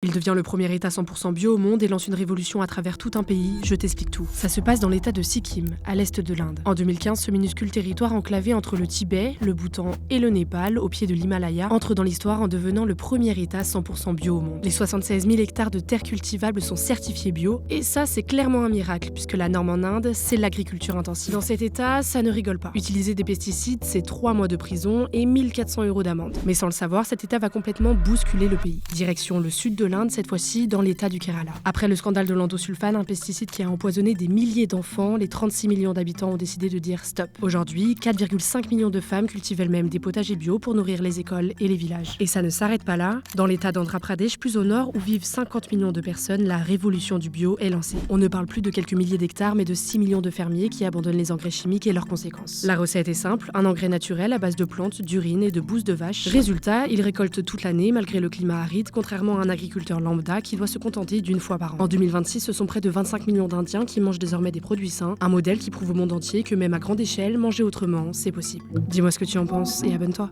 Il devient le premier État 100% bio au monde et lance une révolution à travers tout un pays. Je t'explique tout. Ça se passe dans l'État de Sikkim, à l'est de l'Inde. En 2015, ce minuscule territoire enclavé entre le Tibet, le Bhoutan et le Népal, au pied de l'Himalaya, entre dans l'histoire en devenant le premier État 100% bio au monde. Les 76 000 hectares de terres cultivables sont certifiés bio, et ça c'est clairement un miracle, puisque la norme en Inde, c'est l'agriculture intensive. Dans cet État, ça ne rigole pas. Utiliser des pesticides, c'est 3 mois de prison et 1 400 € d'amende. Mais sans le savoir, cet État va complètement bousculer le pays. Direction le sud de l'Inde, cette fois-ci dans l'état du Kerala. Après le scandale de l'endosulfane, un pesticide qui a empoisonné des milliers d'enfants, les 36 millions d'habitants ont décidé de dire stop. Aujourd'hui, 4,5 millions de femmes cultivent elles-mêmes des potagers bio pour nourrir les écoles et les villages. Et ça ne s'arrête pas là. Dans l'état d'Andhra Pradesh, plus au nord, où vivent 50 millions de personnes, la révolution du bio est lancée. On ne parle plus de quelques milliers d'hectares, mais de 6 millions de fermiers qui abandonnent les engrais chimiques et leurs conséquences. La recette est simple, un engrais naturel à base de plantes, d'urine et de bouse de vache. Résultat, ils récoltent toute l'année malgré le climat aride, contrairement à un agriculteur lambda qui doit se contenter d'une fois par an. En 2026, ce sont près de 25 millions d'Indiens qui mangent désormais des produits sains, un modèle qui prouve au monde entier que même à grande échelle, manger autrement, c'est possible. Dis-moi ce que tu en penses et abonne-toi.